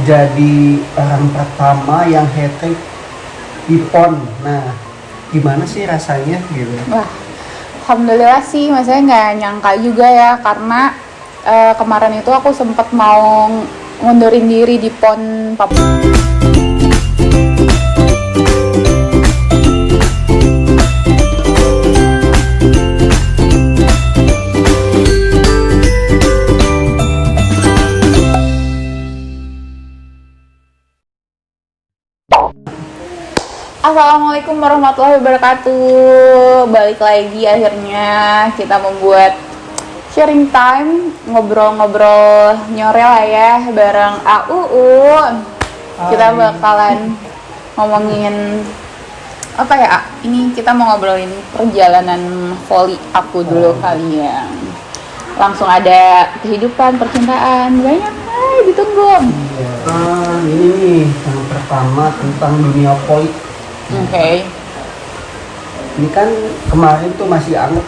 jadi orang pertama yang hat-trick di PON. Nah, gimana sih rasanya gitu? Wah, alhamdulillah sih, maksudnya nggak nyangka juga ya, karena kemarin itu aku sempat mau ngundurin diri di PON Papua. Assalamualaikum warahmatullahi wabarakatuh. Balik lagi akhirnya kita membuat sharing time, ngobrol-ngobrol nyore lah ya bareng AUU. Kita bakalan ngomongin apa ya? Ini kita mau ngobrolin perjalanan voli aku dulu kali ya. Langsung ada kehidupan, percintaan, banyak. Hai, ditunggu. Ini nih yang pertama tentang dunia voli. Oke. Ini kan kemarin tuh masih anget,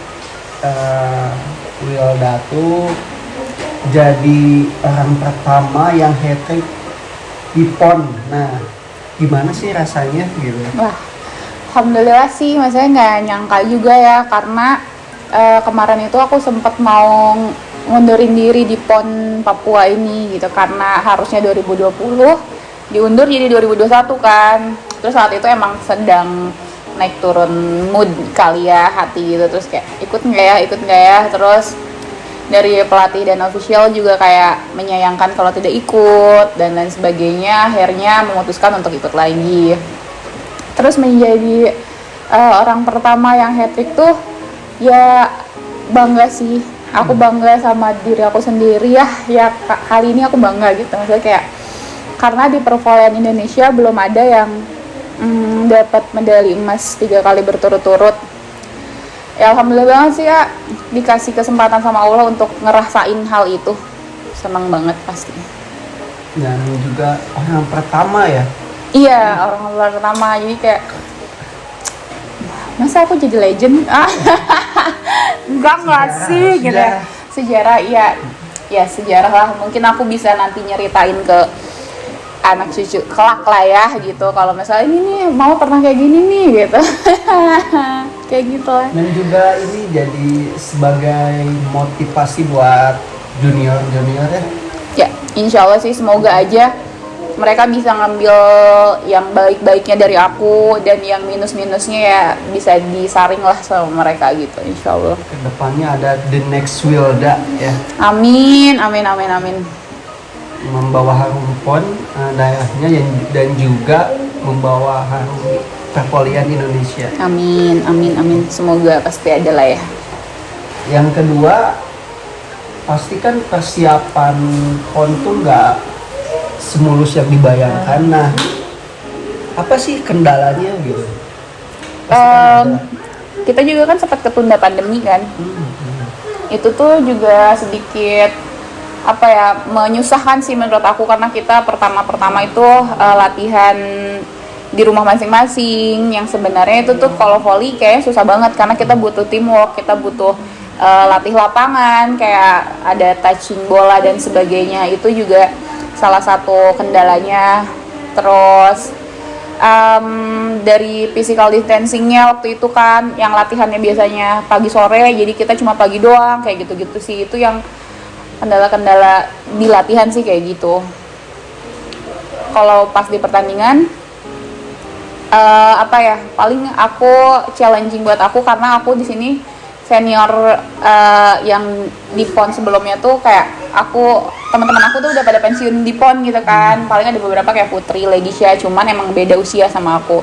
Wilda tuh jadi orang pertama yang hat-trick di PON. Nah, gimana sih rasanya gitu? Wah, alhamdulillah sih, maksudnya nggak nyangka juga ya, karena kemarin itu aku sempat mau ngundurin diri di PON Papua ini gitu, karena harusnya 2020 diundur jadi 2021 kan. Terus saat itu emang sedang naik turun mood kali ya, hati gitu, terus kayak ikut nggak ya, terus dari pelatih dan official juga kayak menyayangkan kalau tidak ikut dan lain sebagainya, akhirnya memutuskan untuk ikut lagi. Terus menjadi orang pertama yang hat-trick tuh ya bangga sih, aku bangga sama diri aku sendiri ya kali ini aku bangga gitu, maksudnya kayak karena di pervolian Indonesia belum ada yang dapat medali emas 3 kali berturut-turut. Ya alhamdulillah banget sih ya, dikasih kesempatan sama Allah untuk ngerasain hal itu. Senang banget pasti. Dan juga orang pertama ya? Iya, orang pertama. Jadi kayak, masa aku jadi legend? Enggak sih gitu ya. Sejarah ya sejarah lah. Mungkin aku bisa nanti nyeritain ke anak cucu kelak lah ya gitu, kalau misalnya ini nih mau pernah kayak gini nih gitu. Kayak gitu lah. Dan juga ini jadi sebagai motivasi buat junior ya. Ya insya Allah sih, semoga aja mereka bisa ngambil yang baik-baiknya dari aku, dan yang minus-minusnya ya bisa disaring lah sama mereka gitu, insya Allah. Kedepannya ada the next Wilda ya. Amin. Membawa harum PON daerahnya dan juga membawa harum pervolian Indonesia. Amin. Semoga pasti ada lah ya. Yang kedua, pasti kan persiapan PON tuh nggak semulus yang dibayangkan. Nah, apa sih kendalanya gitu? Kita juga kan sempat ketunda pandemi kan. Itu tuh juga sedikit apa ya, menyusahkan sih menurut aku, karena kita pertama itu latihan di rumah masing-masing, yang sebenarnya itu tuh kalau volley kayaknya susah banget karena kita butuh teamwork, kita butuh latih lapangan, kayak ada touching bola dan sebagainya, itu juga salah satu kendalanya. Terus dari physical distancingnya waktu itu kan, yang latihannya biasanya pagi sore, jadi kita cuma pagi doang, kayak gitu-gitu sih, itu yang kendala-kendala di latihan sih kayak gitu. Kalau pas di pertandingan apa ya, paling aku challenging buat aku, karena aku di sini senior yang di PON sebelumnya tuh kayak teman-teman aku tuh udah pada pensiun di PON gitu kan. Paling ada beberapa kayak Putri, Legisha, cuman emang beda usia sama aku.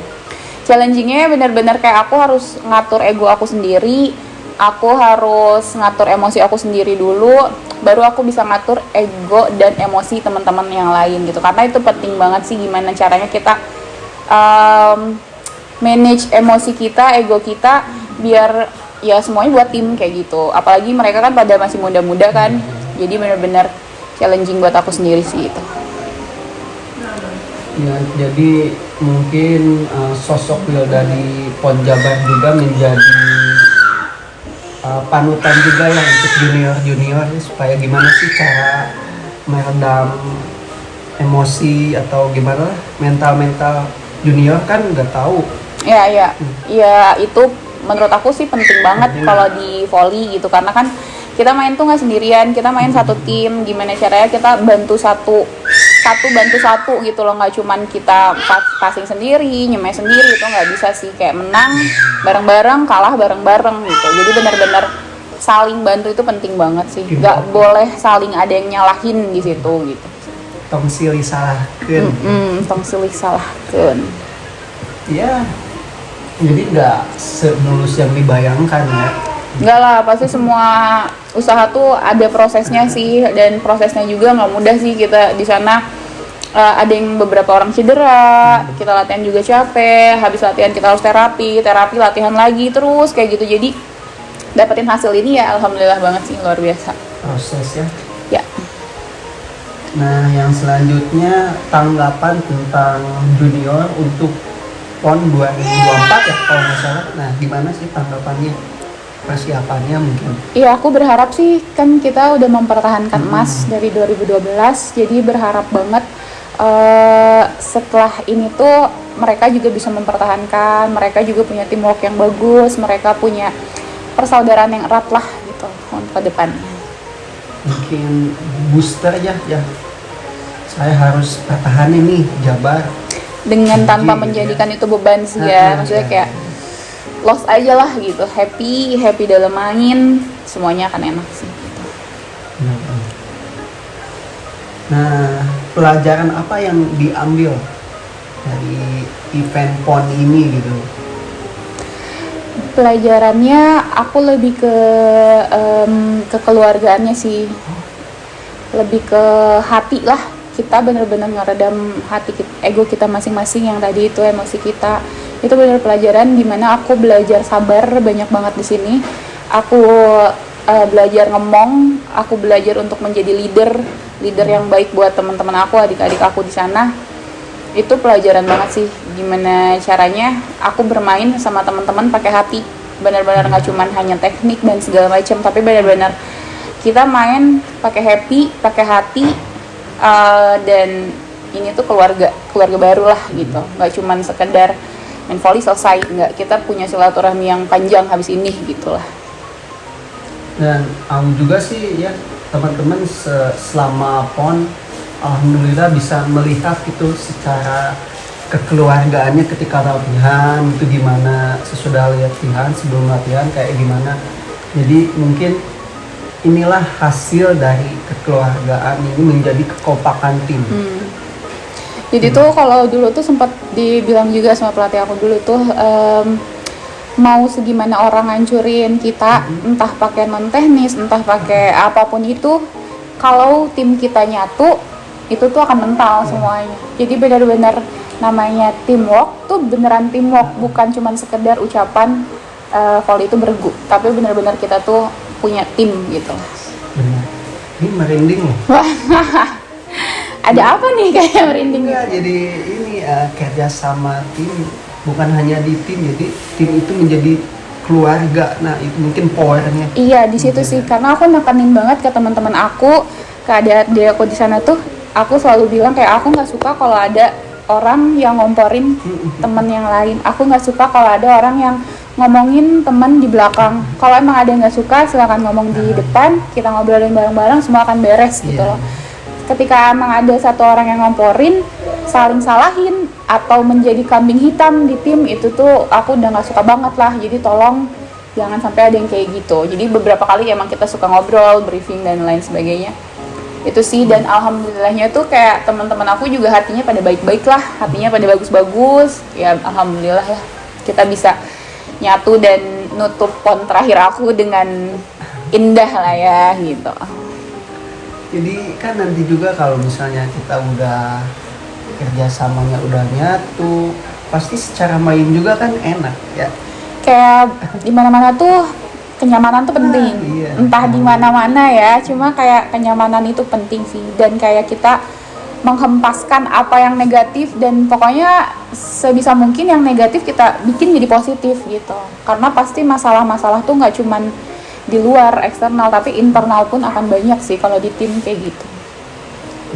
Challengingnya benar-benar kayak aku harus ngatur ego aku sendiri, aku harus ngatur emosi aku sendiri dulu, baru aku bisa ngatur ego dan emosi teman-teman yang lain gitu. Karena itu penting banget sih, gimana caranya kita manage emosi kita, ego kita, biar ya semuanya buat tim kayak gitu. Apalagi mereka kan pada masih muda-muda kan, jadi benar-benar challenging buat aku sendiri sih itu. Ya, jadi mungkin sosok Wilda di PON Jabar juga menjadi panutan juga ya untuk junior supaya gimana sih cara meredam emosi atau gimana lah, mental junior kan nggak tahu. Ya itu menurut aku sih penting banget kalau di volley gitu, karena kan kita main tuh nggak sendirian, kita main satu tim. Gimana caranya kita bantu satu bantu satu gitu loh, nggak cuman kita passing sendiri, nyemai sendiri, itu nggak bisa sih. Kayak menang bareng-bareng, kalah bareng-bareng gitu. Jadi benar-benar saling bantu itu penting banget sih, nggak boleh saling ada yang nyalahin di situ gitu. Tong silih salahkeun. Tong silih salahkeun. Ya, jadi nggak semulus yang dibayangkan ya. Enggak lah, pasti semua usaha tuh ada prosesnya sih, dan prosesnya juga nggak mudah sih. Kita di sana ada yang beberapa orang cedera, kita latihan juga capek, habis latihan kita harus terapi latihan lagi terus kayak gitu. Jadi dapetin hasil ini ya alhamdulillah banget sih, luar biasa. Proses ya. Ya. Nah, yang selanjutnya tanggapan tentang junior untuk PON 2024 ya kalau nggak salah. Nah, gimana sih tanggapannya, persiapannya mungkin? Iya, aku berharap sih, kan kita udah mempertahankan emas dari 2012, jadi berharap banget setelah ini tuh mereka juga bisa mempertahankan, mereka juga punya teamwork yang bagus, mereka punya persaudaraan yang erat lah gitu untuk ke depannya. Mungkin booster ya, saya harus pertahanin nih Jabar Dengan tanpa gitu menjadikan ya. itu beban sih ya, maksudnya kayak loss aja lah gitu, happy dalam main, semuanya akan enak sih gitu. Nah, pelajaran apa yang diambil dari event PON ini gitu? Pelajarannya aku lebih ke kekeluargaannya sih, lebih ke hati lah. Kita benar-benar ngeredam hati ego kita masing-masing yang tadi itu emosi kita. Itu benar pelajaran dimana aku belajar sabar banyak banget di sini. Aku belajar ngomong, aku belajar untuk menjadi leader yang baik buat teman-teman aku, adik-adik aku di sana. Itu pelajaran banget sih, gimana caranya aku bermain sama teman-teman pakai hati, benar-benar nggak cuman hanya teknik dan segala macam, tapi benar-benar kita main pakai happy, pakai hati, dan ini tuh keluarga baru lah gitu, nggak cuman sekedar main volley selesai, nggak, kita punya silaturahmi yang panjang habis ini gitulah. Dan juga sih ya teman-teman selama PON alhamdulillah bisa melihat itu secara kekeluargaannya ketika latihan itu gimana, sesudah latihan, sebelum latihan kayak gimana. Jadi mungkin inilah hasil dari kekeluargaan ini menjadi kekompakan tim. Jadi tuh kalau dulu tuh sempat dibilang juga sama pelatih aku dulu tuh, mau segimana orang ngancurin kita, entah pakai non teknis, entah pakai apapun itu, kalau tim kita nyatu, itu tuh akan mental semuanya. Jadi benar-benar namanya teamwork tuh beneran teamwork, bukan cuman sekedar ucapan volley itu bergu, tapi benar-benar kita tuh punya tim gitu. Benar. Ini merinding loh. Ada apa nih kayak merinding? Enggak, jadi ini kerja sama tim, bukan hanya di tim, jadi tim itu menjadi keluarga. Nah, itu mungkin powernya. Iya, di situ sih, karena aku nekanin banget ke teman-teman aku, ke adik-adik aku di sana tuh, aku selalu bilang kayak aku nggak suka kalau ada orang yang ngomporin teman yang lain. Aku nggak suka kalau ada orang yang ngomongin teman di belakang. Kalau emang ada yang nggak suka, silakan ngomong di depan, kita ngobrolin bareng-bareng, semua akan beres gitu loh. Ketika emang ada satu orang yang ngomporin, saling salahin atau menjadi kambing hitam di tim, itu tuh aku udah nggak suka banget lah. Jadi tolong jangan sampai ada yang kayak gitu. Jadi beberapa kali emang kita suka ngobrol, briefing dan lain sebagainya. Itu sih, dan alhamdulillahnya tuh kayak teman-teman aku juga hatinya pada baik-baik lah, hatinya pada bagus-bagus. Ya alhamdulillah lah kita bisa nyatu dan nutup PON terakhir aku dengan indah lah ya gitu. Jadi kan nanti juga kalau misalnya kita udah kerjasamanya udah nyatu, pasti secara main juga kan enak ya. Kayak di mana-mana tuh kenyamanan tuh penting. Iya. Entah di mana-mana ya, cuma kayak kenyamanan itu penting sih, dan kayak kita menghempaskan apa yang negatif, dan pokoknya sebisa mungkin yang negatif kita bikin jadi positif gitu. Karena pasti masalah-masalah tuh nggak cuman di luar eksternal, tapi internal pun akan banyak sih kalau di tim kayak gitu.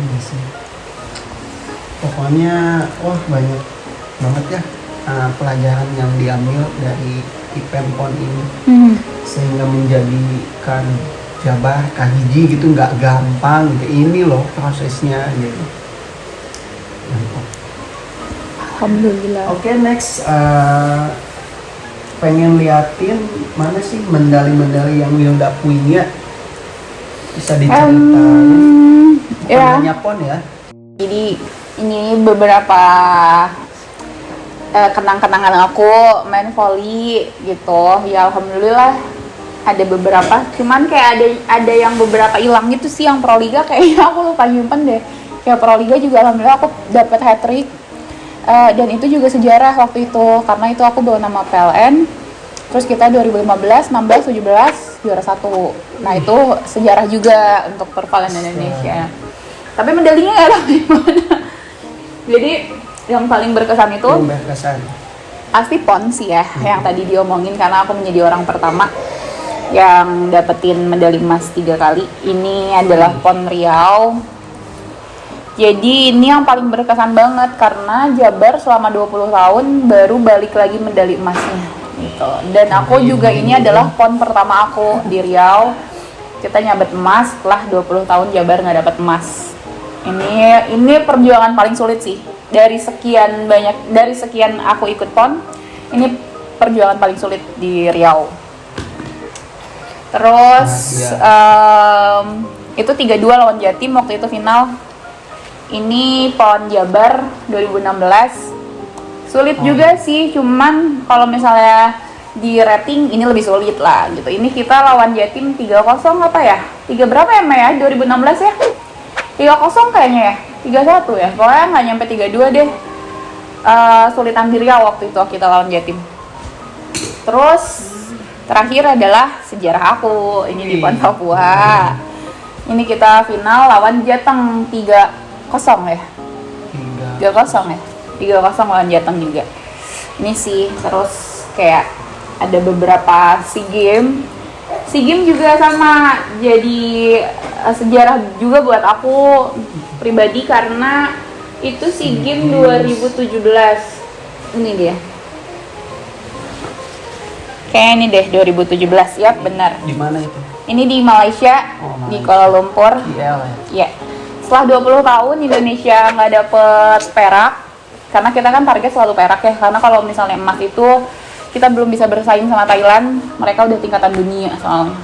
Iya sih. Pokoknya wah banyak banget ya pelajaran yang diambil dari IPM PON ini, sehingga menjadikan Jabar Kahiji gitu nggak gampang gitu. Ini loh prosesnya gitu. Mantap. Alhamdulillah. Oke, next pengen liatin mana sih medali-medali yang Wilda punya, bisa diceritain. Ya. Namanya PON ya. Jadi ini beberapa kenang-kenangan aku main volley gitu. Ya alhamdulillah ada beberapa. Cuman kayak ada yang beberapa hilang gitu sih, yang Proliga kayaknya aku lupa nyimpen deh. Kayak Proliga juga alhamdulillah aku dapat hat trick. Dan itu juga sejarah waktu itu, karena itu aku bawa nama PLN. Terus kita 2015, 16, 17 juara 1. Nah itu sejarah juga untuk pervalen Indonesia. Tapi medalinya nggak tahu di mana. Jadi yang paling berkesan itu pasti PON sih ya, yang tadi diomongin, karena aku menjadi orang pertama yang dapetin medali emas 3 kali. Ini adalah PON Riau. Jadi ini yang paling berkesan banget karena Jabar selama 20 tahun baru balik lagi medali emasnya gitu. Dan aku juga ini adalah PON pertama aku di Riau. Kita nyabet emas setelah 20 tahun Jabar nggak dapat emas. Ini perjuangan paling sulit sih. Dari sekian aku ikut PON, ini perjuangan paling sulit di Riau. Terus itu 3-2 lawan Jatim waktu itu final. Ini PON Jabar 2016. Sulit juga sih, cuman kalau misalnya di rating ini lebih sulit lah gitu. Ini kita lawan Jatim 3-0 apa ya? 3 berapa ya Mei ya? 2016 ya? 3-0 kayaknya ya? 3-1 ya? Pokoknya nggak nyampe 3-2 deh. Sulitan di Riau waktu itu kita lawan Jatim. Terus terakhir adalah sejarah aku, ini di PON Papua. Ini kita final lawan Jateng 3-0 ya? 3-0 ya? 3-0 lawan Jateng juga. Ini sih, terus kayak ada beberapa SEA Games juga sama, jadi sejarah juga buat aku pribadi karena itu SEA Games 2017. Ini dia. Kayak ini deh 2017, ya benar. Di mana itu? Ini di Malaysia, di Kuala Lumpur. Ya. Setelah 20 tahun Indonesia nggak dapet perak, karena kita kan target selalu perak ya, karena kalau misalnya emas itu kita belum bisa bersaing sama Thailand, mereka udah tingkatan dunia soalnya.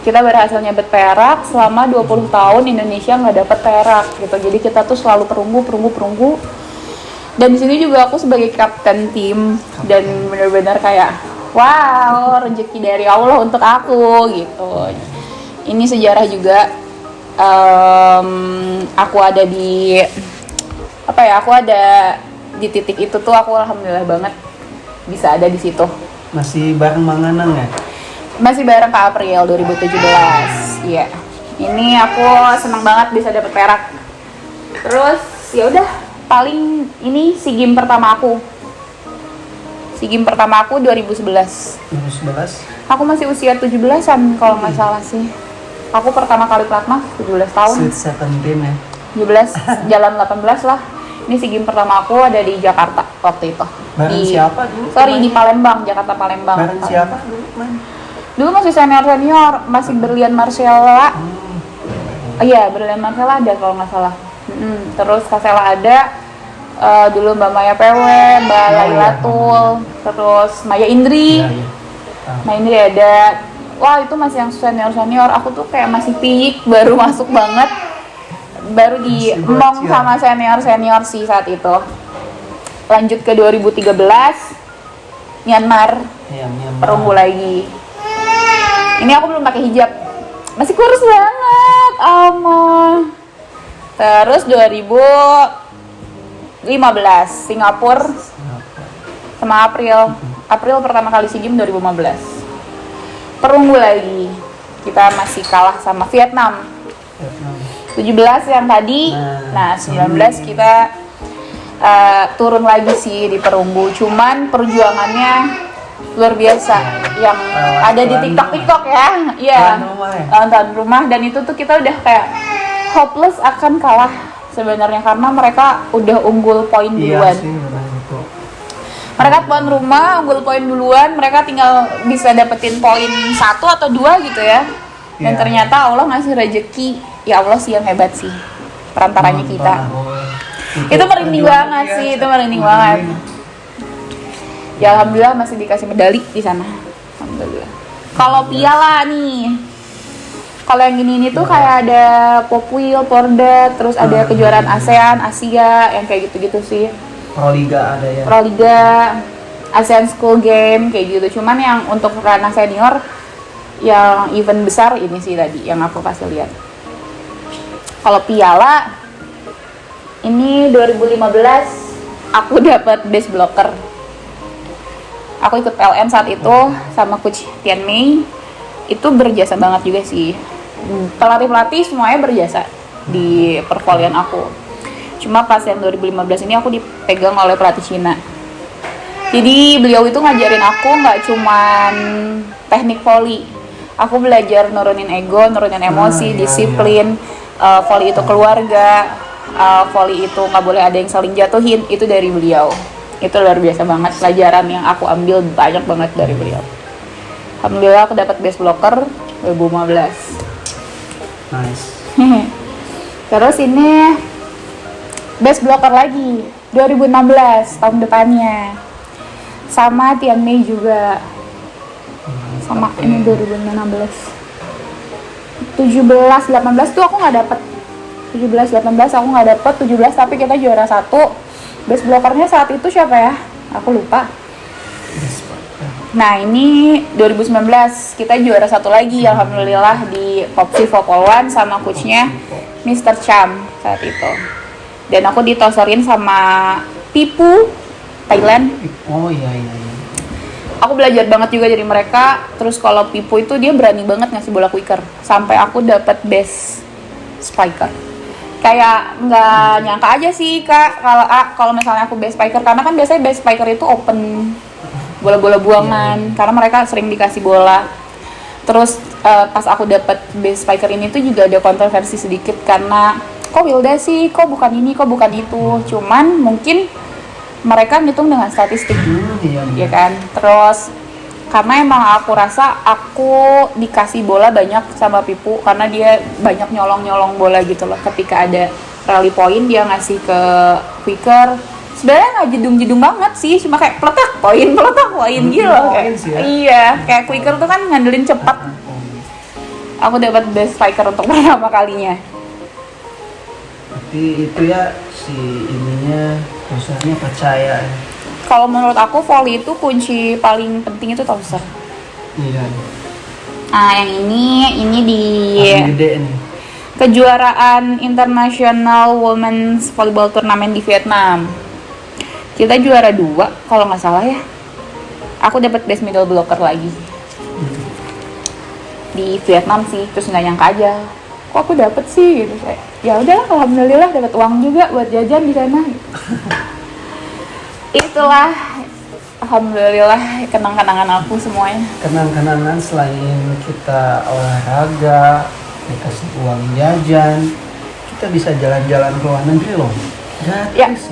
Kita berhasil nyabet perak, selama 20 tahun Indonesia nggak dapet perak gitu, jadi kita tuh selalu perunggu. Dan di sini juga aku sebagai kapten tim, dan benar-benar kayak wow, rezeki dari Allah untuk aku gitu. Ini sejarah juga. Aku ada di titik itu tuh, aku alhamdulillah banget bisa ada di situ. Masih bareng Manganang ya? Masih bareng Kak April 2017. Iya. Ini aku senang banget bisa dapet perak. Terus ya udah, paling ini SEA Games pertama aku. SEA Games pertama aku 2011. 2011? Aku masih usia 17-an kalau nggak salah sih. Aku pertama kali platnas 17 tahun. Sweet 17 ya? 17, jalan 18 lah. Ini SEA Games pertama aku ada di Jakarta waktu itu. Bareng siapa dulu? Di Palembang, Jakarta Palembang. Bareng siapa dulu, Man? Dulu masih senior, masih Berlian Marcella. Iya, Berlian Marcella ada kalau nggak salah. Terus Kasela ada. Dulu Mbak Maya PW, Mbak Lailatul, terus Maya Indri. Maya Indri ada. Wah, itu masih yang senior. Aku tuh kayak masih peak, baru masuk banget. Baru diemong sama senior sih saat itu. Lanjut ke 2013, Myanmar. Perunggu lagi. Ini aku belum pakai hijab. Masih kurus banget, Alma. Terus 2015, Singapura sama April pertama kali SEA Games 2015. Perunggu lagi. Kita masih kalah sama Vietnam. 17 yang tadi. Nah 19 kita turun lagi sih di perunggu. Cuman perjuangannya luar biasa. Yang ada di TikTok ya. Iya. Tahun rumah, dan itu tuh kita udah kayak hopeless akan kalah sebenarnya karena mereka udah unggul poin Iya duluan. sih, benar itu. Mereka tuan rumah unggul poin duluan, mereka tinggal bisa dapetin poin 1 atau 2 gitu ya. Dan Iya. ternyata Allah ngasih rezeki, ya Allah sih yang hebat sih perantaranya kita. Itu merinding banget sih, itu merinding banget. Ya alhamdulillah masih dikasih medali di sana. Alhamdulillah. Kalau piala nih, kalau yang ini tuh kayak ada Popwil, Porda, terus ada kejuaraan ASEAN, Asia, yang kayak gitu-gitu sih. Proliga ada ya. Proliga, ASEAN School Game kayak gitu. Cuman yang untuk ranah senior, yang event besar ini sih tadi yang aku kasih lihat. Kalau piala, ini 2015 aku dapat best blocker. Aku ikut PLN saat itu sama coach Tian Mei, itu berjasa banget juga sih. Pelatih semuanya berjasa di pervolian aku. Cuma pas yang 2015 ini aku dipegang oleh pelatih Cina. Jadi beliau itu ngajarin aku nggak cuman teknik volley. Aku belajar nurunin ego, nurunin emosi, disiplin. Volley itu keluarga, volley itu nggak boleh ada yang saling jatuhin. Itu dari beliau. Itu luar biasa banget, pelajaran yang aku ambil banyak banget dari beliau. Alhamdulillah aku dapat best blocker 2015. Nice. Terus ini best blocker lagi 2016 tahun depannya. Sama Tian Mei juga. Sama ini 2016. 17 18 tuh aku nggak dapet. 17 18 aku nggak dapet, 17 tapi kita juara 1. Best blockernya saat itu siapa ya? Aku lupa. Nah ini 2019 kita juara 1 lagi, alhamdulillah di Popsi Vokal One sama coachnya Mr. Cham saat itu. Dan aku ditosorin sama Pipu Thailand. Oh iya. Aku belajar banget juga dari mereka. Terus kalau Pipu itu dia berani banget ngasih bola quicker. Sampai aku dapat best spiker. Kayak nggak nyangka aja sih kak kalau misalnya aku best spiker, karena kan biasanya best spiker itu open bola-bola buangan karena mereka sering dikasih bola. Terus pas aku dapat best spiker ini tuh juga ada kontroversi sedikit karena kok Wilda sih, kok bukan ini, kok bukan itu. Cuman mungkin mereka ngitung dengan statistik, ya kan. Terus karena emang aku rasa aku dikasih bola banyak sama Pipu karena dia banyak nyolong bola gitu loh. Ketika ada rally point dia ngasih ke quicker. Sebenarnya nggak jedung banget sih, cuma kayak peletak poin gitu loh. Iya, kayak quicker tuh kan ngandelin cepat. Aku dapat best striker untuk pertama kalinya. Berarti itu ya si ininya usahanya percaya ya. Kalau menurut aku volley itu kunci paling penting itu toser. Iya. Nah yang ini di Paling gede nih. kejuaraan International Women's Volleyball Tournament di Vietnam. Kita juara 2 kalau nggak salah ya. Aku dapat best middle blocker lagi di Vietnam sih. Terus nggak nyangka aja, kok aku dapet sih gitu. Kayak ya udahlah, alhamdulillah dapat uang juga buat jajan di sana. Itulah alhamdulillah kenang-kenangan aku semuanya. Kenang-kenangan selain kita olahraga, dikasih uang jajan, kita bisa jalan-jalan ke luar negeri loh. Gratis.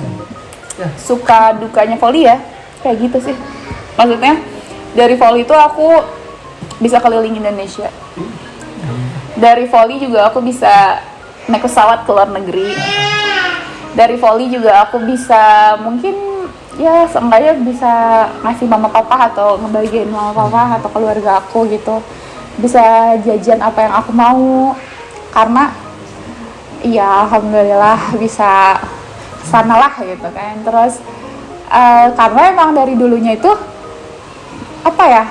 Ya. Suka dukanya volley ya kayak gitu sih. Maksudnya dari volley itu aku bisa keliling Indonesia. Dari volley juga aku bisa naik pesawat ke luar negeri. Dari volley juga aku bisa mungkin ya seenggaknya bisa ngasih mama papa atau ngebagiin mama papa atau keluarga aku gitu. Bisa jajan apa yang aku mau karena ya alhamdulillah bisa sana lah gitu kan. Terus karena emang dari dulunya itu apa ya,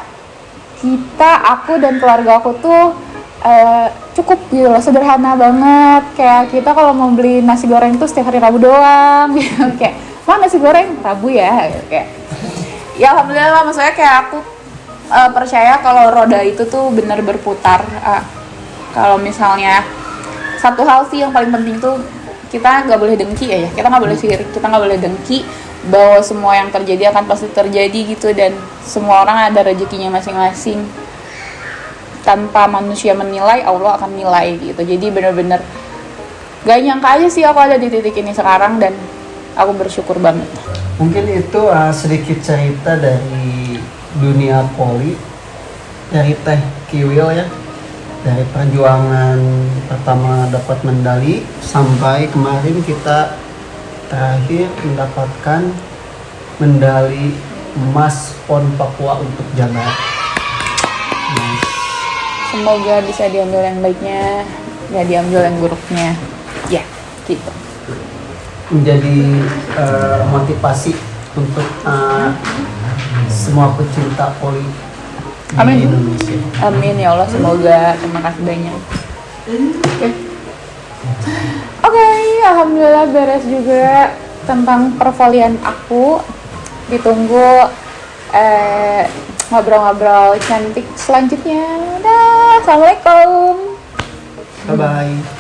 aku dan keluarga aku tuh cukup gitu loh, sederhana banget. Kayak kita kalau mau beli nasi goreng tuh setiap hari Rabu doang gitu. Kayak nasi goreng Rabu ya gitu. Kayak ya alhamdulillah, maksudnya kayak aku percaya kalau roda itu tuh benar berputar. Kalau misalnya satu hal sih yang paling penting tuh kita nggak boleh dengki ya, kita nggak boleh sirik, kita nggak boleh dengki bahwa semua yang terjadi akan pasti terjadi gitu, dan semua orang ada rezekinya masing-masing. Tanpa manusia menilai, Allah akan nilai gitu. Jadi benar-benar gak nyangka aja sih aku ada di titik ini sekarang dan aku bersyukur banget. Mungkin itu sedikit cerita dari dunia poli, dari Teh Kiwil ya, dari perjuangan pertama dapat medali sampai kemarin kita terakhir mendapatkan medali emas PON Papua untuk Jabar. Nice. Semoga bisa diambil yang baiknya, gak diambil yang buruknya. Ya, gitu. Menjadi motivasi untuk semua pecinta poli di Amin. Indonesia. Amin ya Allah, semoga. Terima kasih banyak. Oke, alhamdulillah beres juga tentang pervolian aku. Ditunggu ngobrol-ngobrol cantik selanjutnya. Dah, assalamualaikum. Bye bye.